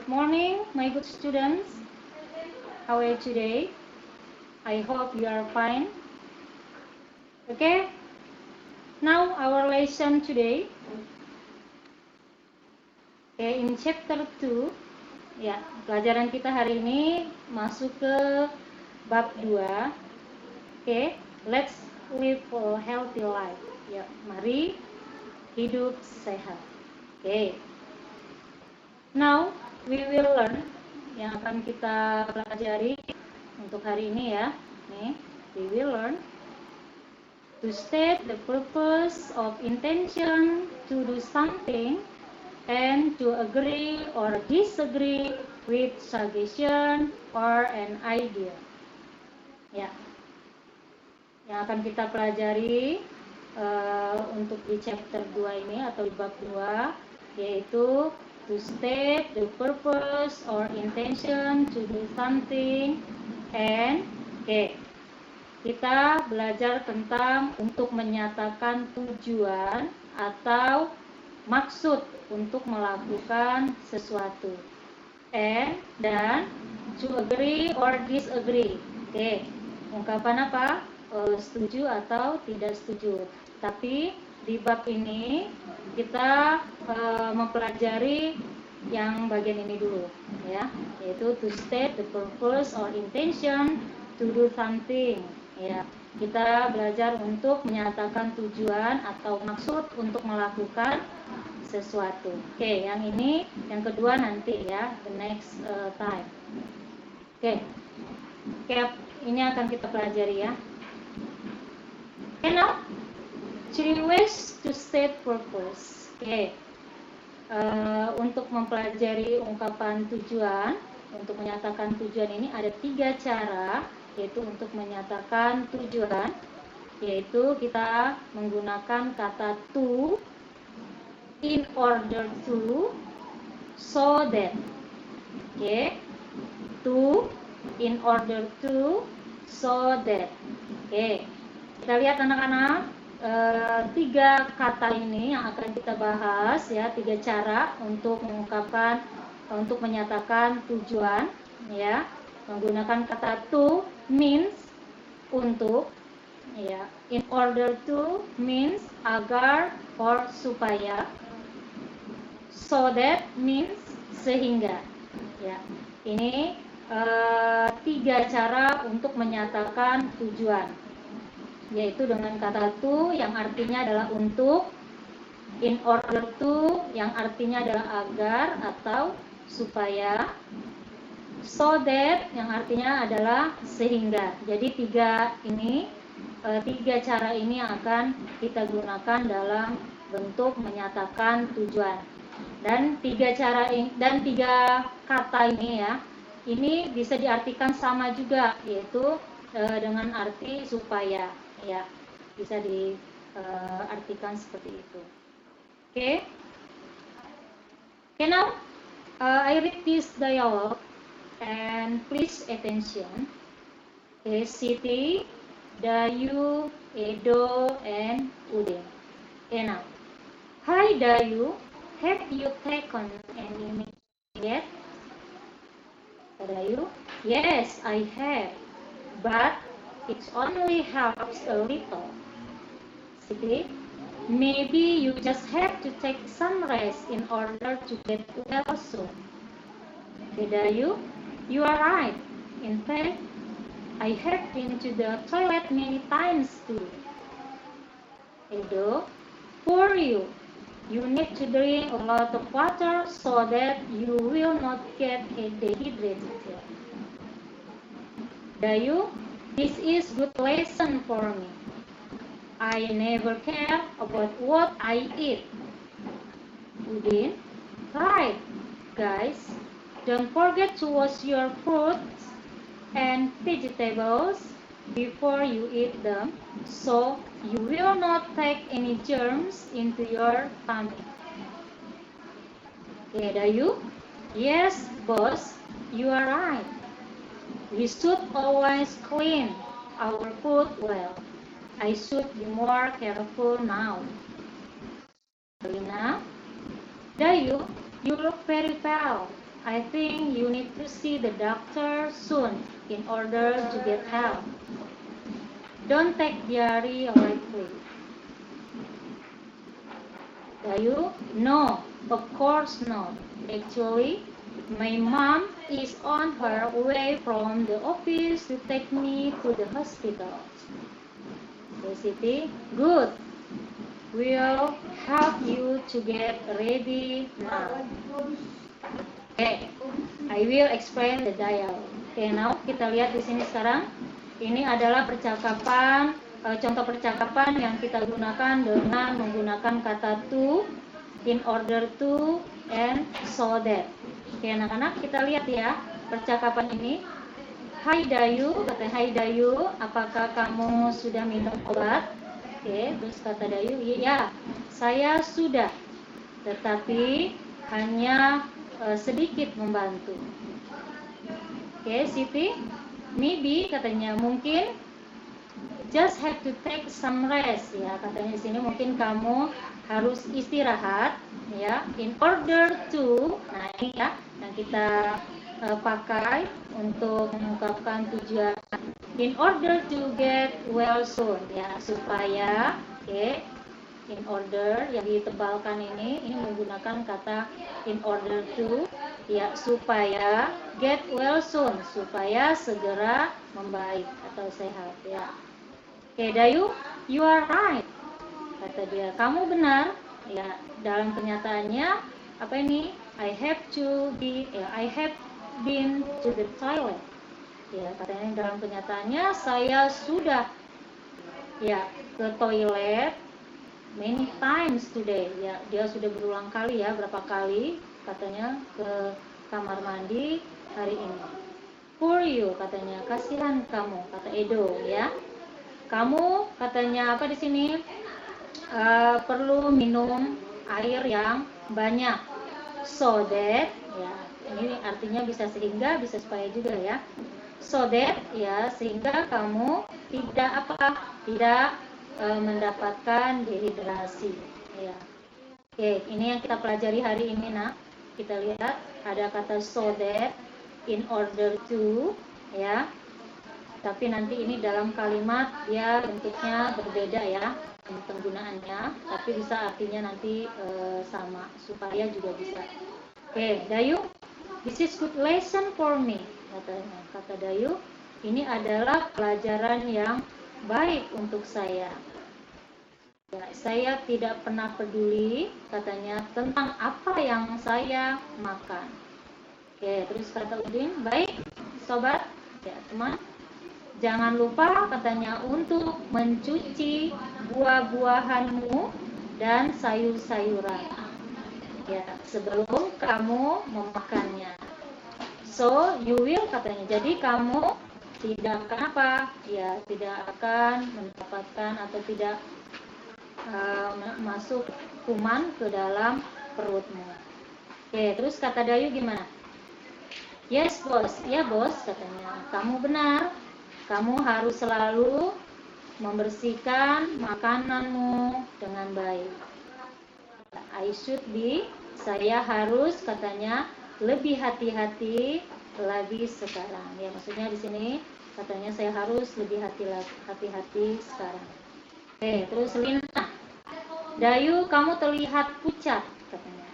morning, my good students. How are you today? I hope you are fine. Okay, now our lesson today. Okay, in chapter 2, ya, pelajaran kita hari ini masuk ke bab 2. Okay, let's live a healthy life. Ya, mari hidup sehat. Okay. Now we will learn, yang akan kita pelajari untuk hari ini ya. Nih, we will learn to state the purpose of intention to do something and to agree or disagree with suggestion or an idea. Ya, yang akan kita pelajari untuk di chapter 2 ini atau di bab 2, yaitu to state the purpose or intention to do something and kita belajar tentang untuk menyatakan tujuan atau maksud untuk melakukan sesuatu, dan to agree or disagree. Ungkapan apa? Setuju atau tidak setuju. Tapi di bab ini kita mempelajari yang bagian ini dulu ya, yaitu to state the purpose or intention to do something ya. Kita belajar untuk menyatakan tujuan atau maksud untuk melakukan sesuatu. Yang ini, yang kedua nanti ya, the next time. Ini akan kita pelajari ya. Now 3 ways to state purpose. Untuk mempelajari ungkapan tujuan, untuk menyatakan tujuan ini ada 3 cara, yaitu untuk menyatakan tujuan, yaitu kita menggunakan kata to, in order to, so that. To, in order to, so that. Kita lihat anak-anak. 3 kata ini yang akan kita bahas ya, 3 cara untuk mengungkapkan, untuk menyatakan tujuan ya. Menggunakan kata to means untuk ya, in order to means agar or supaya, so that means sehingga ya. Ini 3 cara untuk menyatakan tujuan, yaitu dengan kata to yang artinya adalah untuk, in order to yang artinya adalah agar atau supaya, so that yang artinya adalah sehingga. Jadi 3 cara ini yang akan kita gunakan dalam bentuk menyatakan tujuan. Dan 3 kata ini ya, ini bisa diartikan sama juga, yaitu dengan arti supaya ya, bisa diartikan seperti itu. Now I read this dialogue and please attention. Siti, Dayu, Edo, and Udin. Now, hi Dayu, have you taken any medicine yet? Dayu, yes, I have, but it only helps a little. Siti, maybe you just have to take some rest in order to get well soon. Dayu, you are right. In fact, I have been to the toilet many times too. Edo, poor you. You need to drink a lot of water so that you will not get dehydrated. Dayu, this is good lesson for me. I never care about what I eat. Udin, right, guys. Don't forget to wash your fruits and vegetables before you eat them, so you will not take any germs into your tummy. Dayu, yes, boss, you are right. We should always clean our food well. I should be more careful now. Lina, Dayu, you look very pale. I think you need to see the doctor soon in order to get help. Don't take diary lightly. Dayu? No, of course not. Actually, my mom is on her way from the office to take me to the hospital. Okay, Siti? Good. We'll help you to get ready now. Okay, I will explain the dialogue. Okay, now kita lihat di sini sekarang. Ini adalah percakapan, contoh percakapan yang kita gunakan dengan menggunakan kata to, in order to, and so that. Oke, anak-anak, kita lihat ya percakapan ini. Hai Dayu, kata Hai Dayu, apakah kamu sudah minum obat? Oke, terus kata Dayu, ya, saya sudah, tetapi hanya sedikit membantu. Oke, Siti, maybe katanya mungkin just have to take some rest ya, katanya di sini mungkin kamu harus istirahat ya, in order to. Nah ini ya yang kita pakai untuk mengungkapkan tujuan, in order to get well soon ya, supaya. Oke, in order yang ditebalkan ini menggunakan kata in order to ya, supaya, get well soon, supaya segera membaik atau sehat ya. Oke, Dayu, you are right, kata dia, kamu benar ya. Dalam kenyataannya apa ini, I have been to the toilet ya, katanya dalam kenyataannya saya sudah ya ke toilet many times today ya, dia sudah berulang kali ya, berapa kali katanya ke kamar mandi hari ini. For you, katanya kasihan kamu, kata Edo ya. Kamu katanya apa di sini, perlu minum air yang banyak. So that ya, ini artinya bisa sehingga, bisa supaya juga ya. So that ya, sehingga kamu tidak mendapatkan dehidrasi ya. Oke, ini yang kita pelajari hari ini nak. Kita lihat ada kata so that, in order to ya. Tapi nanti ini dalam kalimat dia bentuknya berbeda ya penggunaannya, tapi bisa artinya nanti sama, supaya juga bisa. Oke, Dayu, this is good lesson for me, kata Dayu, ini adalah pelajaran yang baik untuk saya. Ya, saya tidak pernah peduli, katanya, tentang apa yang saya makan. Oke, terus kata Udin, baik, sobat, ya teman, jangan lupa katanya untuk mencuci buah-buahanmu dan sayur-sayuran ya sebelum kamu memakannya. So you will, katanya, jadi kamu tidak akan apa ya, tidak akan mendapatkan atau tidak masuk kuman ke dalam perutmu. Oke, terus kata Dayu gimana? Yes bos, ya bos, katanya, kamu benar. Kamu harus selalu membersihkan makananmu dengan baik. I should be, saya harus, katanya, lebih hati-hati lagi sekarang. Ya, maksudnya di sini katanya saya harus lebih hati-hati sekarang. Oke, terus Lina, Dayu, kamu terlihat pucat, katanya.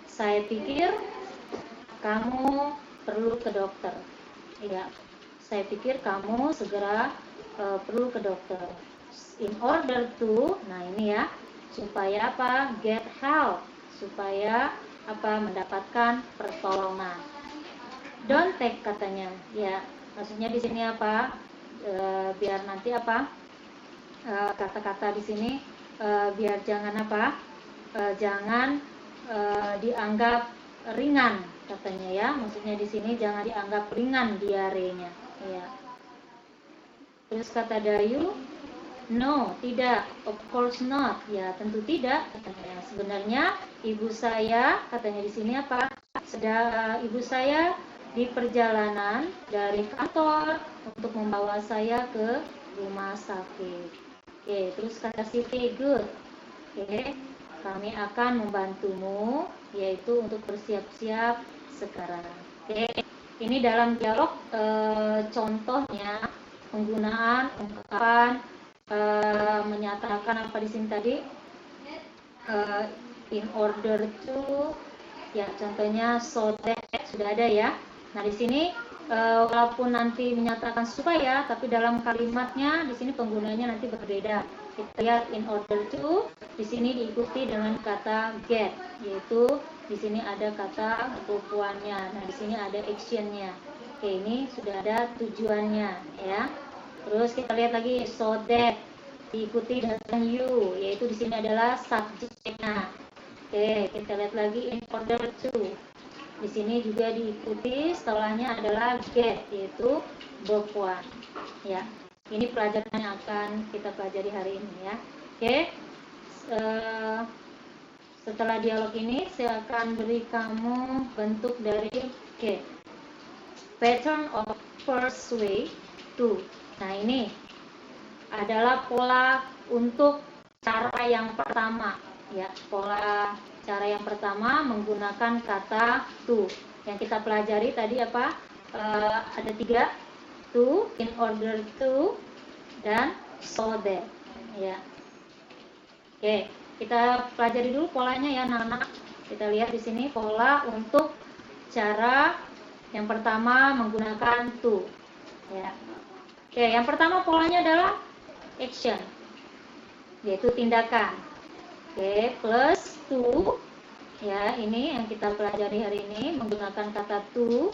Saya pikir kamu perlu ke dokter. Ya. Saya pikir kamu segera perlu ke dokter. In order to, nah ini ya, supaya apa? Get help, supaya apa? Mendapatkan pertolongan. Don't take, katanya, ya, maksudnya di sini apa? Biar nanti apa? Kata-kata di sini biar jangan apa? Jangan dianggap ringan, katanya ya. Maksudnya di sini jangan dianggap ringan diarenya. Ya. Terus kata Dayu, no, tidak, of course not. Ya, tentu tidak, katanya. Sebenarnya ibu saya, katanya di sini apa? Ibu saya di perjalanan dari kantor untuk membawa saya ke rumah sakit. Oke, terus kata Siti, good. Oke, kami akan membantumu, yaitu untuk bersiap-siap sekarang. Oke, ini dalam dialog contohnya penggunaan ungkapan menyatakan apa di sini tadi, in order to, ya contohnya so that sudah ada ya. Nah di sini walaupun nanti menyatakan supaya, tapi dalam kalimatnya di sini penggunanya nanti berbeda. Kita lihat in order to, di sini diikuti dengan kata get, yaitu di sini ada kata kebutuhannya. Nah di sini ada actionnya. Oke, ini sudah ada tujuannya ya. Terus kita lihat lagi so that diikuti dengan you, yaitu di sini adalah subjeknya. Oke, kita lihat lagi in order to. Di sini juga diikuti setelahnya adalah get, yaitu verb one. Ya, ini pelajaran yang akan kita pelajari hari ini ya. Oke, setelah dialog ini saya akan beri kamu bentuk dari pattern of first way to. Nah ini adalah pola untuk cara yang pertama ya, pola cara yang pertama menggunakan kata to. Yang kita pelajari tadi apa? Ada 3, to, in order to, dan so that ya. Oke, kita pelajari dulu polanya ya anak-anak. Kita lihat di sini pola untuk cara yang pertama menggunakan to ya. Oke, yang pertama polanya adalah action, yaitu tindakan. Oke, plus to ya, ini yang kita pelajari hari ini menggunakan kata to.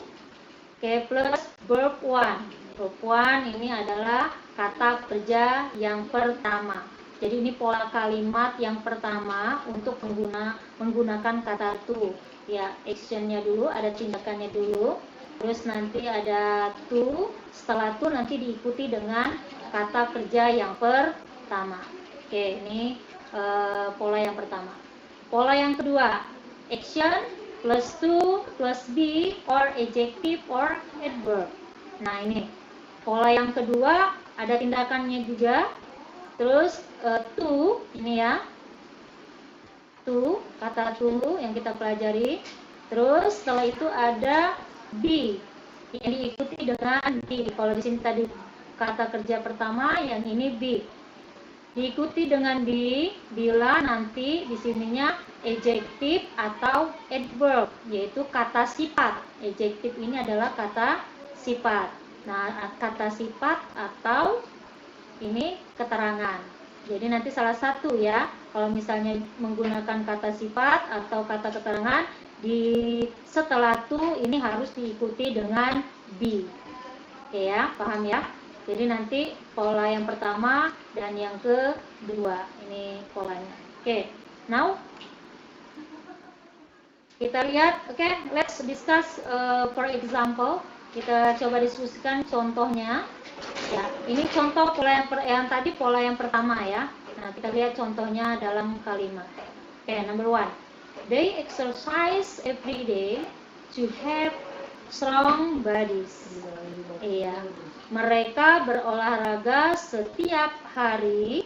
Oke, plus verb one. Verb one ini adalah kata kerja yang pertama. Jadi ini pola kalimat yang pertama untuk menggunakan kata to. Ya, actionnya dulu, ada tindakannya dulu. Terus nanti ada to, setelah to nanti diikuti dengan kata kerja yang pertama. Oke, ini pola yang pertama. Pola yang kedua, action plus to plus be or adjective or adverb. Nah ini pola yang kedua, ada tindakannya juga. Terus to, ini ya, to, kata to yang kita pelajari. Terus setelah itu ada be yang diikuti dengan be. Kalau di sini tadi kata kerja pertama, yang ini be. Diikuti dengan be bila nanti di sininya adjective atau adverb, yaitu kata sifat. Adjective ini adalah kata sifat. Nah, kata sifat atau ini keterangan. Jadi nanti salah satu ya, kalau misalnya menggunakan kata sifat atau kata keterangan, di setelah to ini harus diikuti dengan be. Oke ya, paham ya? Jadi nanti pola yang pertama dan yang kedua ini polanya. Oke, now kita lihat. Oke, let's discuss for example. Kita coba diskusikan contohnya. Ya, ini contoh pola yang tadi pola yang pertama ya. Nah, kita lihat contohnya dalam kalimat. Oke, number 1. They exercise every day to have strong bodies. Iya, mereka berolahraga setiap hari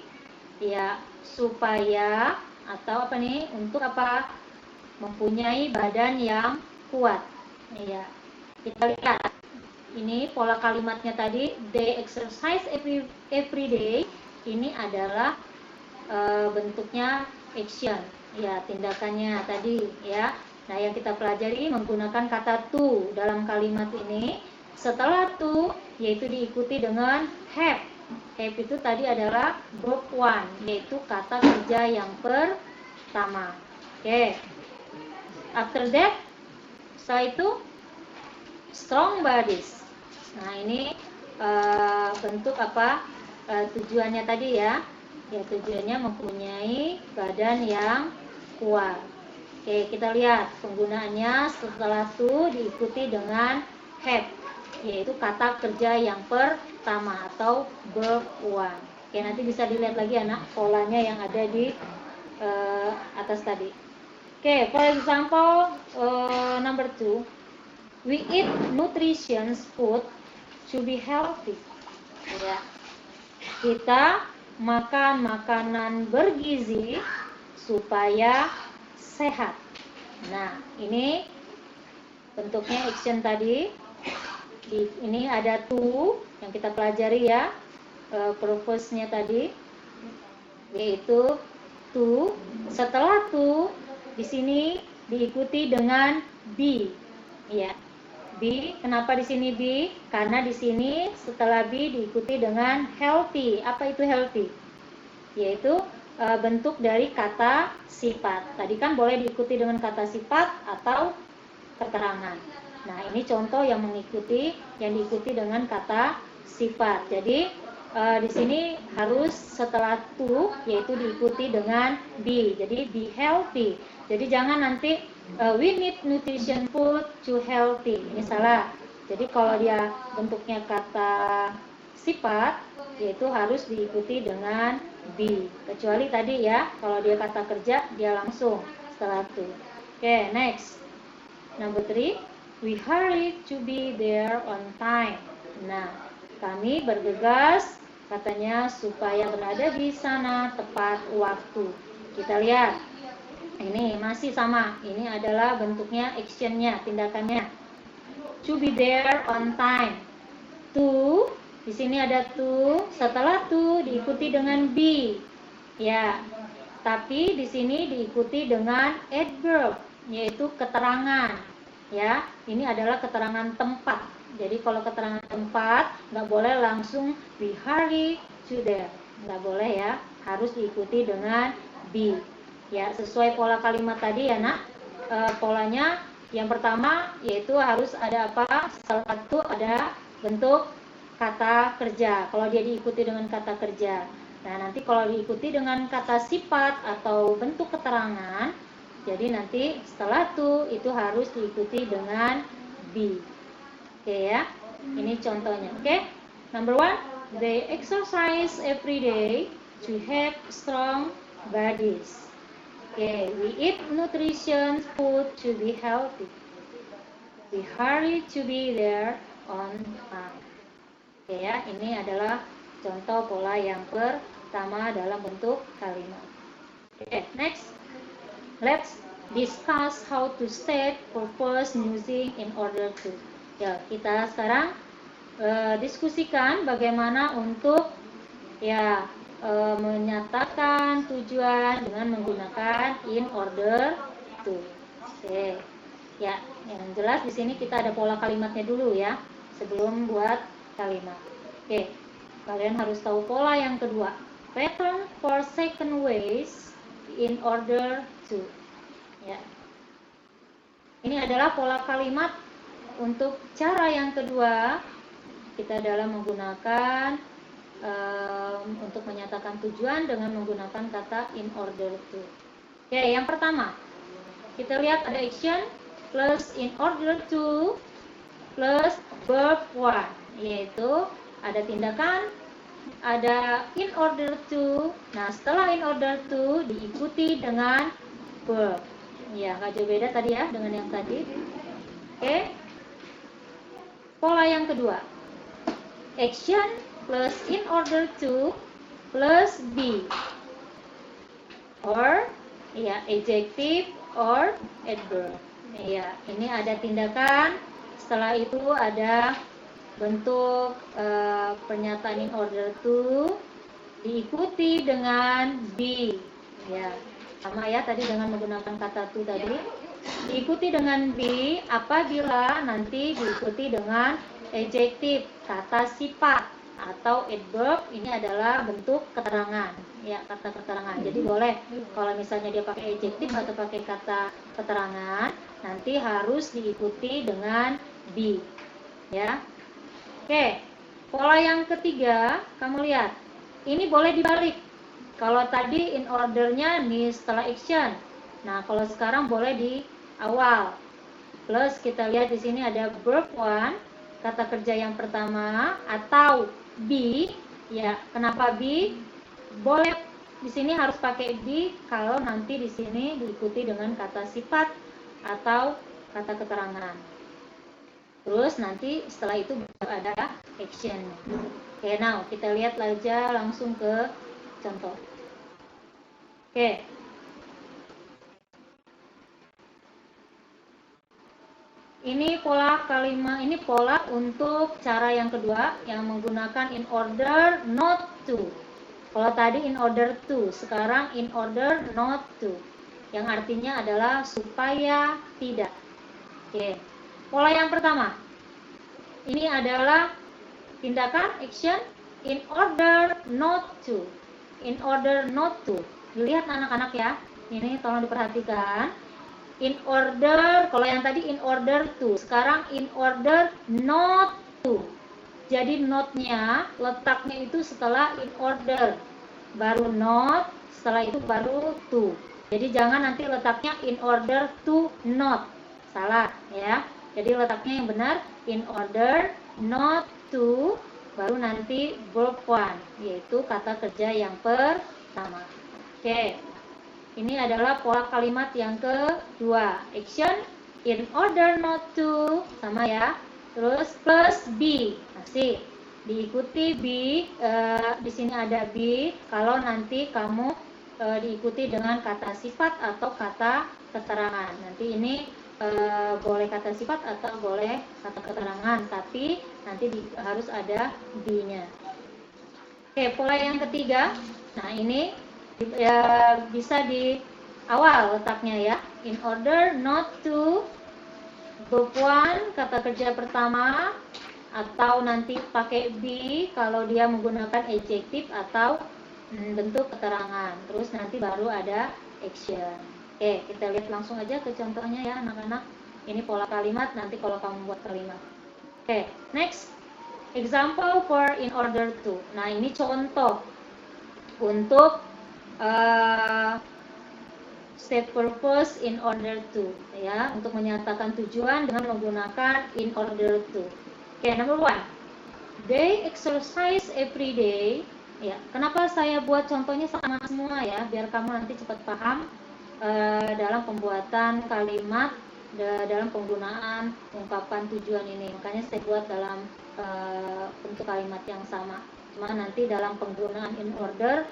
ya supaya atau apa nih, untuk apa? Mempunyai badan yang kuat. Iya. Kita lihat. Ini pola kalimatnya tadi, they exercise every day. Ini adalah bentuknya action. Ya, tindakannya tadi ya. Nah, yang kita pelajari menggunakan kata to dalam kalimat ini. Setelah to, yaitu diikuti dengan have. Have itu tadi adalah verb one, yaitu kata kerja yang pertama. Oke. After that, setelah itu strong bodies. Nah, ini bentuk apa? Tujuannya tadi ya. Ya, tujuannya mempunyai badan yang kuat. Oke, kita lihat penggunaannya. Setelah to diikuti dengan have, yaitu kata kerja yang pertama atau verb one. Oke, nanti bisa dilihat lagi anak polanya yang ada di atas tadi. Oke, for example number 2, we eat nutritious food to be healthy. Ya, kita makan makanan bergizi supaya sehat. Nah, ini bentuknya action tadi. Ini ada to yang kita pelajari ya, purpose-nya tadi, yaitu to. Setelah to, di sini diikuti dengan be, ya. Be, kenapa di sini be? Karena di sini setelah be diikuti dengan healthy. Apa itu healthy? Yaitu bentuk dari kata sifat. Tadi kan boleh diikuti dengan kata sifat atau keterangan. Nah, ini contoh yang diikuti dengan kata sifat. Jadi di sini harus setelah to yaitu diikuti dengan be. Jadi be healthy. Jadi jangan nanti we need nutrition food to healthy. Ini salah. Jadi kalau dia bentuknya kata sifat yaitu harus diikuti dengan be. Kecuali tadi ya, kalau dia kata kerja dia langsung setelah to. Oke, next. Number 3, we hurry to be there on time. Nah, kami bergegas katanya supaya berada di sana tepat waktu. Kita lihat, ini masih sama. Ini adalah bentuknya actionnya, tindakannya. To be there on time. To, di sini ada to. Setelah to diikuti dengan be. Ya, tapi di sini diikuti dengan adverb, yaitu keterangan. Ya, ini adalah keterangan tempat. Jadi kalau keterangan tempat nggak boleh langsung we hurry to there, nggak boleh ya, harus diikuti dengan be. Ya, sesuai pola kalimat tadi ya nak. Polanya yang pertama yaitu harus ada apa? Salah satu ada bentuk kata kerja. Kalau dia diikuti dengan kata kerja. Nah, nanti kalau diikuti dengan kata sifat atau bentuk keterangan, jadi nanti setelah itu harus diikuti dengan be. Oke ya, ini contohnya. Oke, number 1, they exercise every day to have strong bodies. Oke, we eat nutrition food to be healthy. We hurry to be there on time. Oke ya, ini adalah contoh pola yang pertama dalam bentuk kalimat. Oke, next. Let's discuss how to state purpose using in order to. Ya, kita sekarang diskusikan bagaimana untuk ya menyatakan tujuan dengan menggunakan in order to. Oke. Ya, yang jelas di sini kita ada pola kalimatnya dulu ya, sebelum buat kalimat. Oke. Kalian harus tahu pola yang kedua. Pattern for second ways in order to. Ya. Ini adalah pola kalimat untuk cara yang kedua kita dalam menggunakan untuk menyatakan tujuan dengan menggunakan kata in order to. Oke, yang pertama kita lihat ada action plus in order to plus verb 1, yaitu ada tindakan, ada in order to. Nah, setelah in order to diikuti dengan verb. Ya, nggak jauh beda tadi ya dengan yang tadi. Oke. Pola yang kedua. Action plus in order to plus be. Or ya, adjective or adverb. Ya, ini ada tindakan, setelah itu ada bentuk pernyataan in order to diikuti dengan be. Ya, sama ya tadi dengan menggunakan kata to tadi. Diikuti dengan be apabila nanti diikuti dengan adjective, kata sifat atau adverb. Ini adalah bentuk keterangan, ya, kata keterangan. Jadi boleh kalau misalnya dia pakai adjective atau pakai kata keterangan, nanti harus diikuti dengan be, ya. Oke, pola yang ketiga, kamu lihat, ini boleh dibalik. Kalau tadi in ordernya nih setelah action, nah kalau sekarang boleh di awal. Plus kita lihat di sini ada verb 1, kata kerja yang pertama, atau be. Ya, kenapa be? Boleh di sini harus pakai be kalau nanti di sini diikuti dengan kata sifat atau kata keterangan. Terus nanti setelah itu ada action. Oke, now kita lihat aja langsung ke contoh. Oke. Ini pola kalimat, ini pola untuk cara yang kedua yang menggunakan in order not to. Kalau tadi in order to, sekarang in order not to, yang artinya adalah supaya tidak. Oke. Pola yang pertama, ini adalah tindakan action in order not to. In order not to. Dilihat anak-anak ya. Ini tolong diperhatikan. In order, kalau yang tadi in order to, sekarang in order not to. Jadi not-nya, letaknya itu setelah in order, baru not, setelah itu baru to. Jadi jangan nanti letaknya in order to not, salah ya. Jadi letaknya yang benar in order not to, baru nanti verb one, yaitu kata kerja yang pertama. Oke. Ini adalah pola kalimat yang kedua. Action in order not to, sama ya. Terus plus be, masih diikuti be. Di sini ada be. Kalau nanti kamu diikuti dengan kata sifat atau kata keterangan. Nanti ini boleh kata sifat atau boleh kata keterangan, tapi nanti harus ada be-nya. Oke, pola yang ketiga. Nah, ini ya, bisa di awal letaknya ya. In order not to, verb one, kata kerja pertama, atau nanti pakai be kalau dia menggunakan adjective atau bentuk keterangan. Terus nanti baru ada action. Oke, kita lihat langsung aja ke contohnya ya anak-anak. Ini pola kalimat nanti kalau kamu buat kalimat. Oke, next. Example for in order to. Nah, ini contoh untuk state purpose in order to, ya, untuk menyatakan tujuan dengan menggunakan in order to. Oke, number one, they exercise every day. Ya, kenapa saya buat contohnya sama semua ya, biar kamu nanti cepat paham dalam pembuatan kalimat, dalam penggunaan ungkapan tujuan ini. Makanya saya buat dalam bentuk kalimat yang sama. Cuma nanti dalam penggunaan in order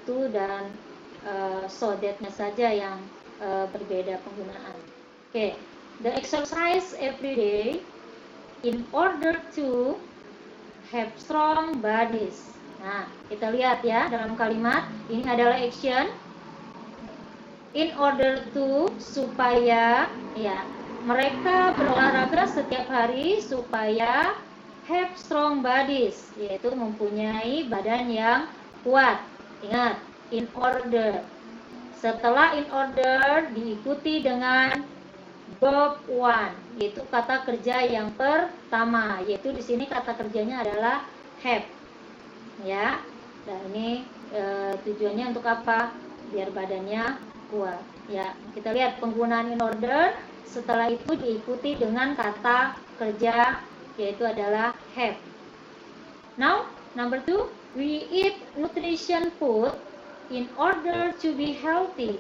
to dan so that-nya saja yang berbeda penggunaan. Oke, the exercise every day in order to have strong bodies. Nah, kita lihat ya dalam kalimat ini adalah action in order to, supaya ya mereka berolahraga setiap hari supaya have strong bodies, yaitu mempunyai badan yang kuat. Ingat, in order. Setelah in order diikuti dengan verb one, yaitu kata kerja yang pertama, yaitu di sini kata kerjanya adalah have. Ya. Dan ini tujuannya untuk apa? Biar badannya kuat. Ya, kita lihat penggunaan in order, setelah itu diikuti dengan kata kerja yaitu adalah have. Now, number two, we eat nutrition food in order to be healthy.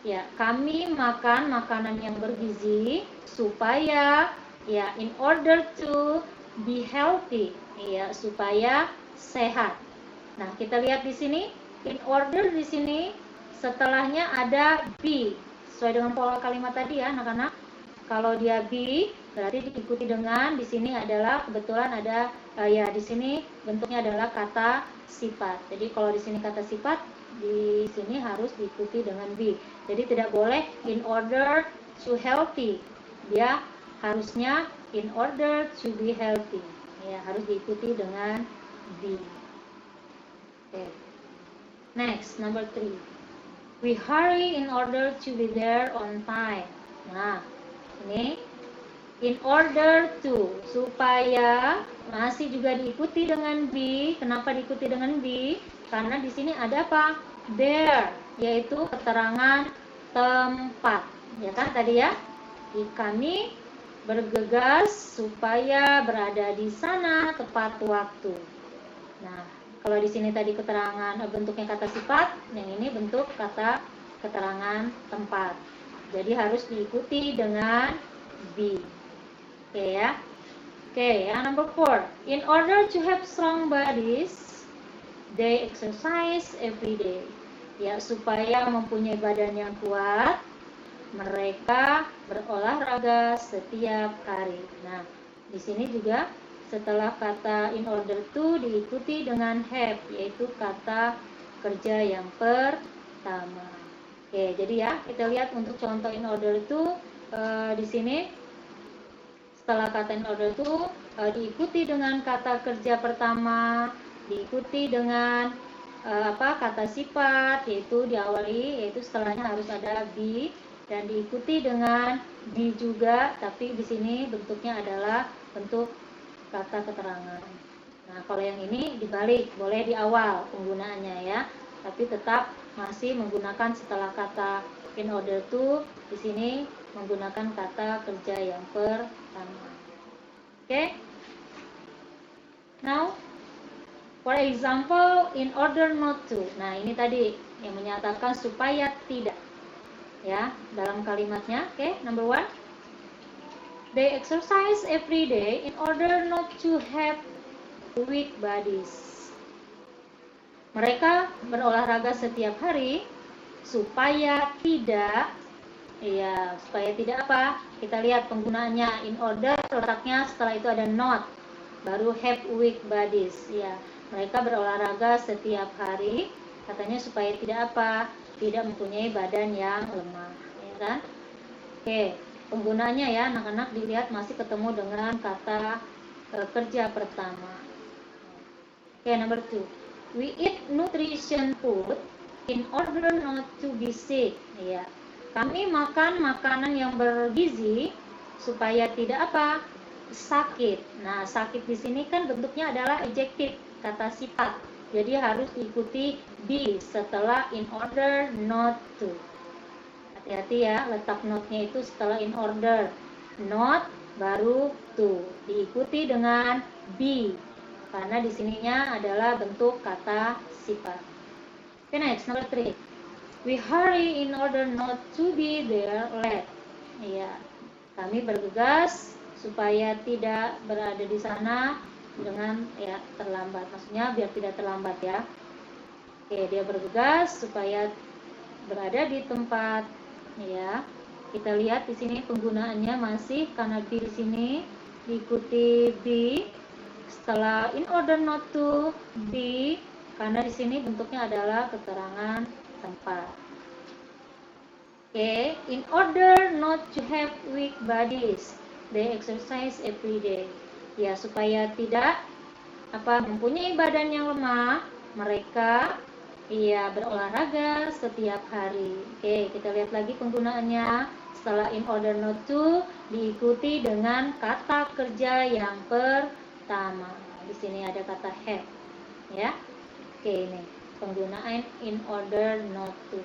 Ya, kami makan makanan yang bergizi supaya ya in order to be healthy, ya supaya sehat. Nah, kita lihat di sini in order di sini setelahnya ada be. Sesuai dengan pola kalimat tadi ya, anak-anak. Kalau dia be berarti diikuti dengan di sini adalah kebetulan ada ya di sini bentuknya adalah kata sifat. Jadi kalau di sini kata sifat, di sini harus diikuti dengan be. Jadi tidak boleh in order to healthy. Dia harusnya in order to be healthy. Ya, harus diikuti dengan be. Okay. Next, number 3. We hurry in order to be there on time. Nah, ini in order to, supaya masih juga diikuti dengan be. Kenapa diikuti dengan be? Karena di sini ada apa? There, yaitu keterangan tempat. Ya kan tadi ya? Kami bergegas supaya berada di sana tepat waktu. Nah, kalau di sini tadi keterangan bentuknya kata sifat, yang ini bentuk kata keterangan tempat. Jadi harus diikuti dengan be. Oke ya. Oke, yang number 4. In order to have strong bodies, they exercise every day. Ya, supaya mempunyai badan yang kuat, mereka berolahraga setiap hari. Nah, di sini juga setelah kata in order to diikuti dengan have, yaitu kata kerja yang pertama. Oke, jadi ya kita lihat untuk contoh in order to di sini setelah kata in order to diikuti dengan kata kerja pertama, diikuti dengan kata sifat, yaitu diawali, yaitu setelahnya harus ada be, dan diikuti dengan be juga, tapi di sini bentuknya adalah bentuk kata keterangan. Nah, kalau yang ini dibalik, boleh di awal penggunaannya ya, tapi tetap masih menggunakan setelah kata in order to, di sini menggunakan kata kerja yang pertama. Oke? Now, for example, in order not to. Nah, ini tadi yang menyatakan supaya tidak. Ya, dalam kalimatnya. Oke, number 1. They exercise every day in order not to have weak bodies. Mereka berolahraga setiap hari supaya tidak apa? Kita lihat penggunaannya in order, letaknya setelah itu ada not, baru have weak bodies. Ya, mereka berolahraga setiap hari, katanya supaya tidak apa? Tidak mempunyai badan yang lemah, ya kan? Oke, penggunaannya ya anak-anak dilihat masih ketemu dengan kata kerja pertama. Oke, number 2. We eat nutrition food in order not to be sick. Ya, kami makan makanan yang bergizi supaya tidak apa? Sakit. Nah, sakit di sini kan bentuknya adalah adjektif, kata sifat. Jadi harus diikuti be setelah in order not to. Hati-hati ya, letak not-nya itu setelah in order. Not baru to. Diikuti dengan be. Karena di sininya adalah bentuk kata sifat. Okay, next, number 3. We hurry in order not to be there late. Ya, kami bergegas supaya tidak berada di sana dengan terlambat. Maksudnya biar tidak terlambat ya. Oke, dia bergegas supaya berada di tempat. Ya, kita lihat di sini penggunaannya masih karena be di sini diikuti be setelah in order not to be, karena di sini bentuknya adalah keterangan tempat. Oke, in order not to have weak bodies, they exercise every day. Ya, supaya tidak mempunyai badan yang lemah, mereka berolahraga setiap hari. Oke, kita lihat lagi penggunaannya. Setelah in order not to diikuti dengan kata kerja yang pertama. Di sini ada kata have. Ya. Oke, ini penggunaan in order not to.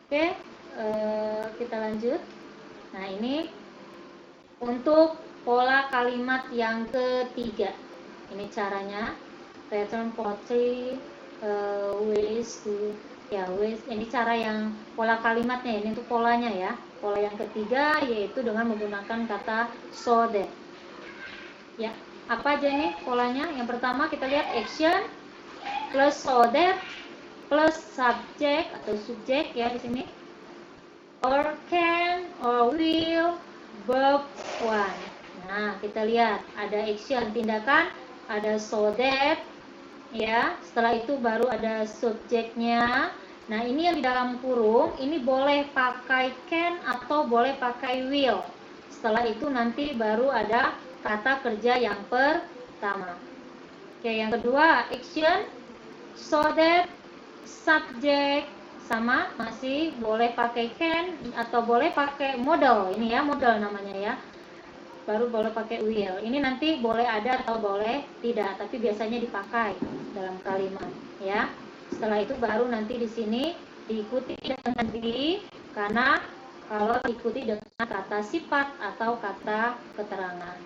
Oke, kita lanjut. Nah, ini untuk pola kalimat yang ketiga. Ini caranya. Pattern pottery ways to ways. Ini cara yang pola kalimatnya, ini untuk polanya ya. Pola yang ketiga yaitu dengan menggunakan kata so that. Ya, apa aja nih polanya? Yang pertama kita lihat action plus so that plus subject atau subjek ya di sini. Or can or will verb 1. Nah, kita lihat ada action tindakan, ada so that ya, setelah itu baru ada subjeknya. Nah, ini yang di dalam kurung ini boleh pakai can atau boleh pakai will. Setelah itu nanti baru ada kata kerja yang pertama. Oke, yang kedua action so that subject sama masih boleh pakai can atau boleh pakai modal. Ini ya modal namanya ya. Baru boleh pakai will. Ini nanti boleh ada atau boleh tidak, tapi biasanya dipakai dalam kalimat ya. Setelah itu baru nanti di sini diikuti dengan be, karena kalau diikuti dengan kata sifat atau kata keterangan.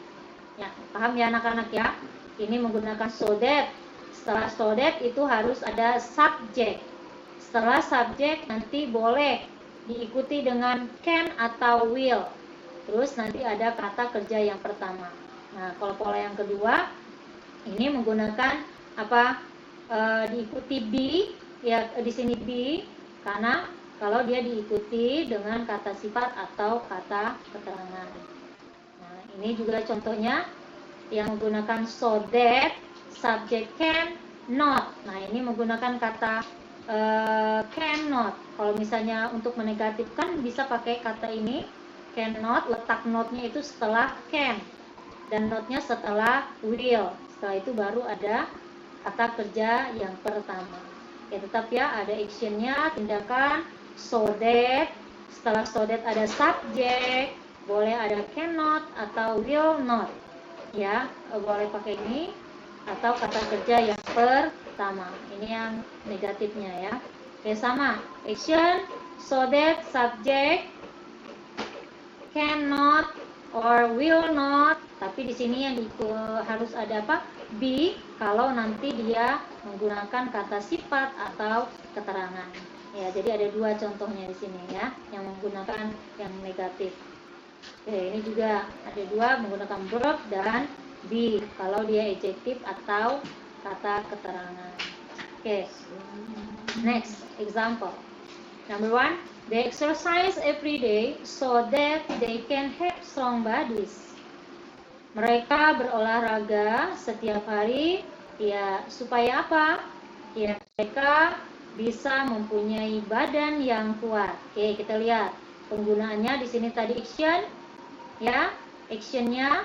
Ya, paham ya anak-anak ya? Ini menggunakan so that. Setelah so that itu harus ada subject. Setelah subject nanti boleh diikuti dengan can atau will. Terus nanti ada kata kerja yang pertama. Nah, kalau pola yang kedua ini menggunakan diikuti be ya, di sini be karena kalau dia diikuti dengan kata sifat atau kata keterangan. Nah, ini juga contohnya yang menggunakan so that, subject can, not. Nah, ini menggunakan kata cannot. Kalau misalnya untuk menegatifkan bisa pakai kata ini cannot, letak notnya itu setelah can dan notnya setelah will. Setelah itu baru ada kata kerja yang pertama. Ya, tetap ya ada actionnya, tindakan so that. Setelah so that ada subject, boleh ada cannot atau will not. Ya, boleh pakai ini atau kata kerja yang pertama. Ini yang negatifnya ya. Oke, sama. Action, so that, subject, cannot or will not. Tapi di sini yang harus ada apa? Be, kalau nanti dia menggunakan kata sifat atau keterangan. Ya, jadi ada dua contohnya di sini ya, yang menggunakan yang negatif. Oke, ini juga ada dua menggunakan verb dan be kalau dia adjektif atau kata keterangan. Oke, next example. Number 1, they exercise every day so that they can have strong bodies. Mereka berolahraga setiap hari ya supaya apa? Ya, mereka bisa mempunyai badan yang kuat. Oke, kita lihat penggunaannya di sini tadi action ya, actionnya.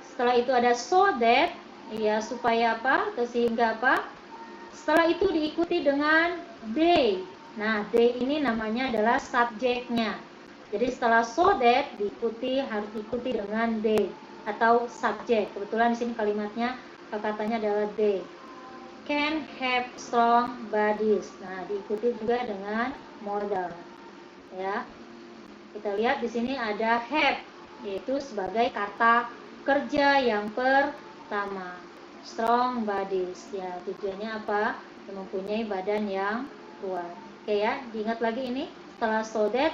Setelah itu ada so that, ya supaya apa? Sehingga apa? Setelah itu diikuti dengan they. Nah, they ini namanya adalah subjeknya. Jadi setelah so that harus diikuti dengan they atau subjek. Kebetulan di sini kalimatnya katanya adalah they. Can have strong bodies. Nah, diikuti juga dengan modal. Ya. Kita lihat di sini ada have, yaitu sebagai kata kerja yang pertama. Strong bodies. Ya, tujuannya apa? Mempunyai badan yang kuat. Oke ya, diingat lagi ini. Setelah so that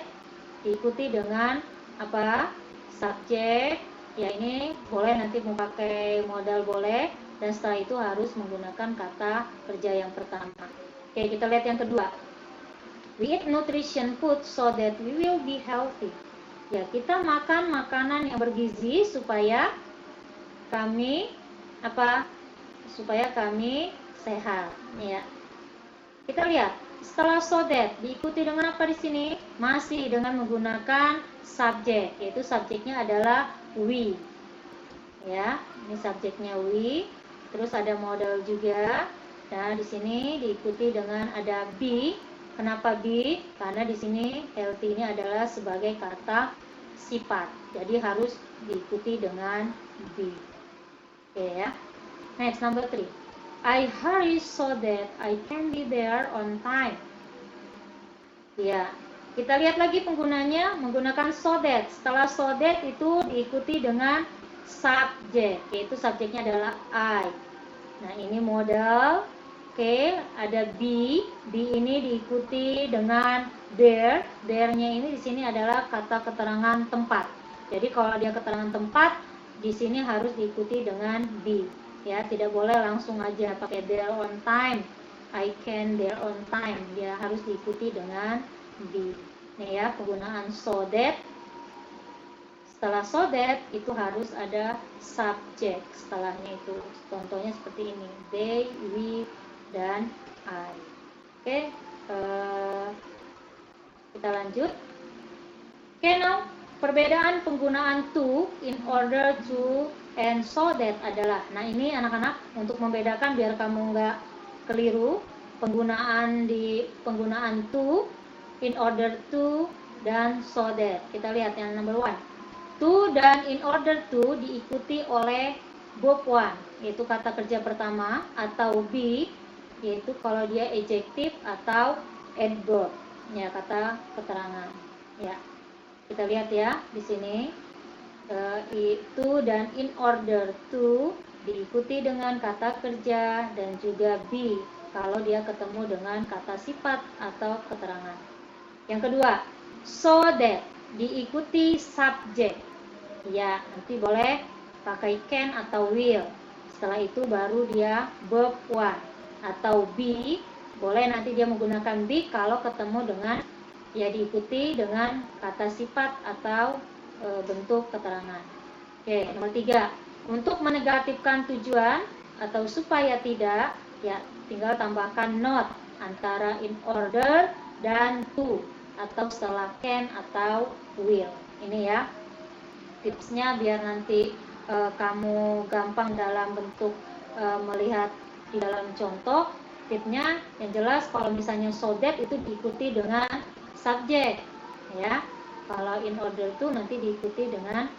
diikuti dengan apa? Subjek. Ya, ini boleh nanti mau pakai modal boleh. Dan setelah itu harus menggunakan kata kerja yang pertama. Oke, kita lihat yang kedua. We eat nutrition food so that we will be healthy. Ya, kita makan makanan yang bergizi supaya kami apa? Supaya kami sehat. Ya. Kita lihat, setelah so that diikuti dengan apa di sini? Masih dengan menggunakan subjek, yaitu subjeknya adalah we. Ya, ini subjeknya we. Terus ada modal juga. Nah, di sini diikuti dengan ada be. Kenapa be? Karena di sini healthy ini adalah sebagai kata sifat. Jadi harus diikuti dengan be. Oke ya. Next, number 3. I hurry so that I can be there on time. Ya, kita lihat lagi penggunanya menggunakan so that. Setelah so that itu diikuti dengan subjek, yaitu subjeknya adalah I. Nah, ini modal. Oke, ada be. Be ini diikuti dengan there. There-nya ini di sini adalah kata keterangan tempat. Jadi kalau dia keterangan tempat, di sini harus diikuti dengan be. Ya, tidak boleh langsung aja pakai there on time. I can there on time. Dia harus diikuti dengan be. Nih ya, penggunaan so that. Setelah so that itu harus ada subjek setelahnya itu. Contohnya seperti ini. They, we, dan I. Oke, kita lanjut. Oke, now perbedaan penggunaan to, in order to, and so that adalah. Nah, ini anak-anak untuk membedakan biar kamu nggak keliru. Penggunaan to, in order to, dan so that. Kita lihat yang number 1. To dan in order to diikuti oleh verb 1, yaitu kata kerja pertama, atau be, yaitu kalau dia adjektif atau adverb, ya kata keterangan. Ya, kita lihat ya di sini. To dan in order to diikuti dengan kata kerja dan juga be kalau dia ketemu dengan kata sifat atau keterangan. Yang kedua, so that diikuti subjek. Ya, nanti boleh pakai can atau will. Setelah itu baru dia verb 1 atau be. Boleh nanti dia menggunakan be kalau ketemu dengan ya diikuti dengan kata sifat atau bentuk keterangan. Oke, nomor 3. Untuk menegatifkan tujuan atau supaya tidak, ya tinggal tambahkan not antara in order dan to atau setelah can atau will. Ini ya tipsnya biar nanti kamu gampang dalam bentuk melihat di dalam contoh. Tipsnya yang jelas kalau misalnya so that itu diikuti dengan subjek ya. Kalau in order to nanti diikuti dengan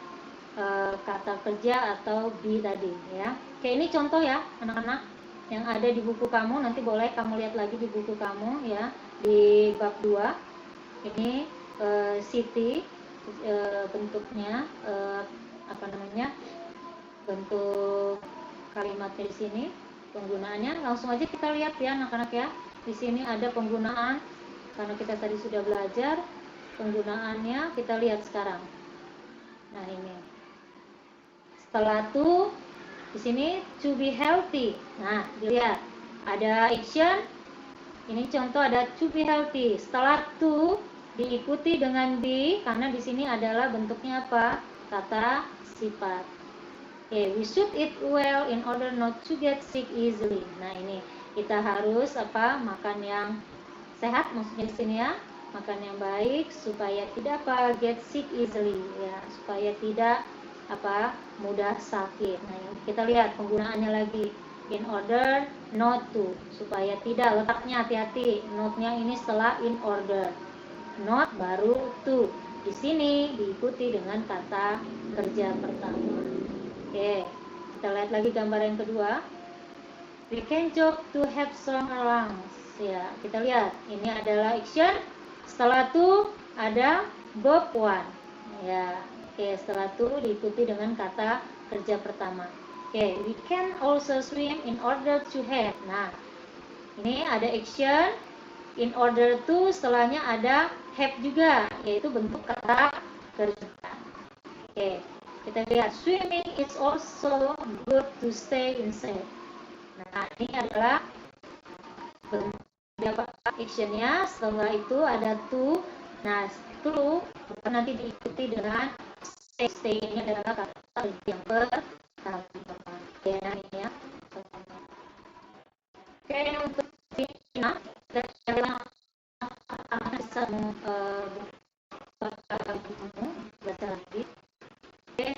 kata kerja atau be tadi ya. Oke, ini contoh ya anak-anak yang ada di buku kamu, nanti boleh kamu lihat lagi di buku kamu ya, di bab 2. Ini city bentuknya apa namanya, bentuk kalimatnya di sini, penggunaannya langsung aja kita lihat ya anak-anak ya. Di sini ada penggunaan karena kita tadi sudah belajar penggunaannya, kita lihat sekarang. Nah ini setelah to, di sini to be healthy. Nah dilihat ada action. Ini contoh ada to be healthy. Setelah to diikuti dengan be karena di sini adalah bentuknya apa? Kata sifat. Okay, we should eat well in order not to get sick easily. Nah ini kita harus apa? Makan yang sehat, maksudnya di sini ya, makan yang baik supaya tidak apa? Get sick easily ya, supaya tidak apa? Mudah sakit. Nah kita lihat penggunaannya lagi. In order not to, supaya tidak, letaknya hati-hati, not-nya ini setelah in order, not baru to. Di sini diikuti dengan kata kerja pertama. Oke, kita lihat lagi gambar yang kedua. We can jog to have stronger lungs. Ya, kita lihat ini adalah action. Setelah to ada verb one. Ya, oke, setelah to diikuti dengan kata kerja pertama. Oke, we can also swim in order to have. Nah, ini ada action. In order to setelahnya ada have juga, yaitu bentuk kata kerja. Oke, kita lihat swimming is also good to stay inside. Nah, ini adalah bentuk actionnya. Setelah itu ada to. Nah, to nanti diikuti dengan stay. Ini adalah kata kerja yang pertama. Ya, ini ya. Oke, untuk ini kita bisa baca lagi. Oke,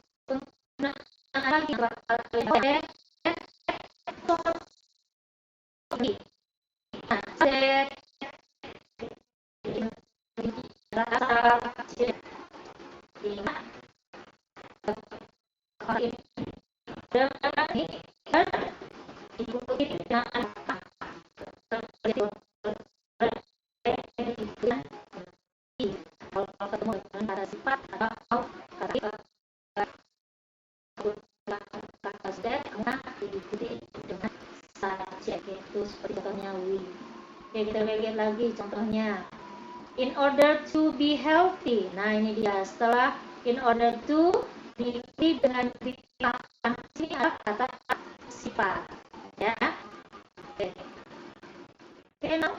penggunaan lagi kalau ketemu dengan kata sifat atau kata diikuti dengan subjek, yaitu seperti contohnya we. Oke, kita lihat lagi contohnya. In order to be healthy. Nah ini dia, setelah in order to diikuti dengan dilakukan, ini adalah kata sifat ya. Oke, now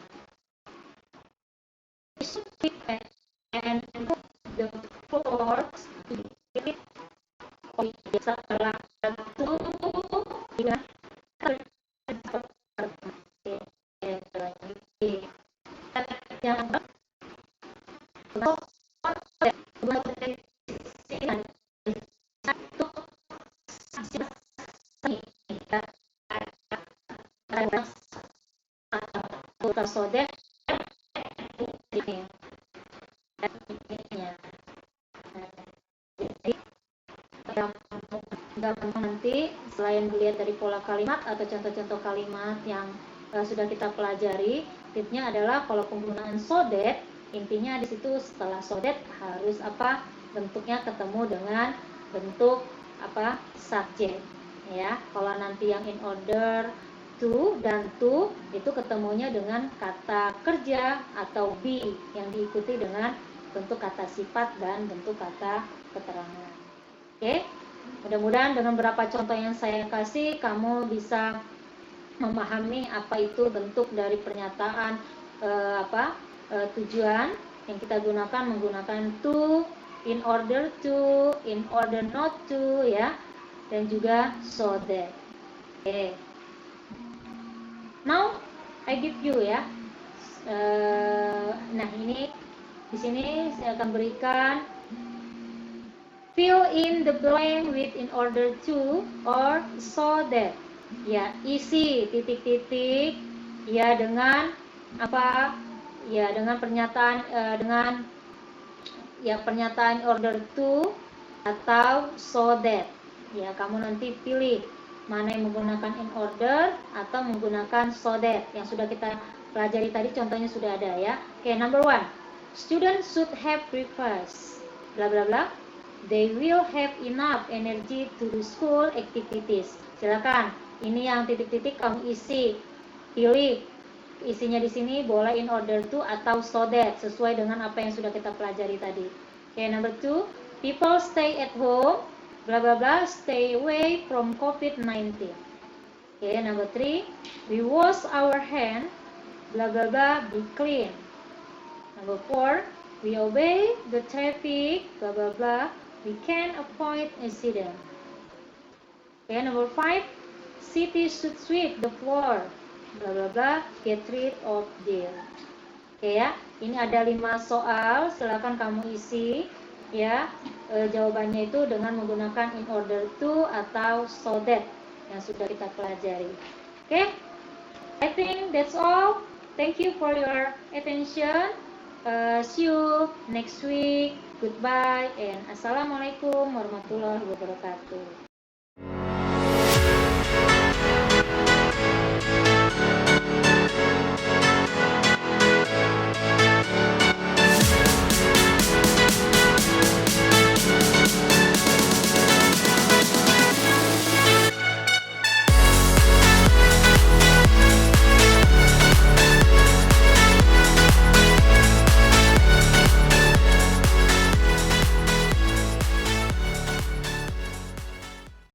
we should pick and put the forks to it. Setelah itu dengan yang tersodek ini. Jadi nanti selain dilihat dari pola kalimat atau contoh-contoh kalimat yang sudah kita pelajari, tipsnya adalah kalau penggunaan so that, intinya di situ setelah so that harus apa? Bentuknya ketemu dengan bentuk apa? Subjek ya. Kalau nanti yang in order to dan to itu ketemunya dengan kata kerja atau be yang diikuti dengan bentuk kata sifat dan bentuk kata keterangan. Oke, mudah-mudahan dengan beberapa contoh yang saya kasih kamu bisa memahami apa itu bentuk dari pernyataan tujuan yang kita gunakan menggunakan to, in order to, in order not to, ya, dan juga so that. Oke. Now I give you, ya. Nah, ini di sini saya akan berikan fill in the blank with in order to or so that. Ya, isi titik-titik ya dengan apa? Ya, dengan pernyataan pernyataan order to atau so that. Ya, kamu nanti pilih mana yang menggunakan in order atau menggunakan so that. Yang sudah kita pelajari tadi contohnya sudah ada, ya. Oke, number 1. Students should have breakfast. Bla bla bla. They will have enough energy to do school activities. Silakan, ini yang titik-titik kamu isi, pilih isinya di sini boleh in order to atau so that sesuai dengan apa yang sudah kita pelajari tadi. Okay, number 2, people stay at home, bla bla bla, stay away from COVID-19. Okay, number 3, we wash our hand, bla bla bla, be clean. Number 4, we obey the traffic, bla bla bla, we can avoid accident. Okay, number 5, cities should sweep the floor, bla bla bla, get rid of them. Oke, ya, ini ada 5 soal, silakan kamu isi, ya, jawabannya itu dengan menggunakan in order to atau so that yang sudah kita pelajari. Oke, I think that's all. Thank you for your attention. See you next week. Goodbye and assalamualaikum warahmatullahi wabarakatuh.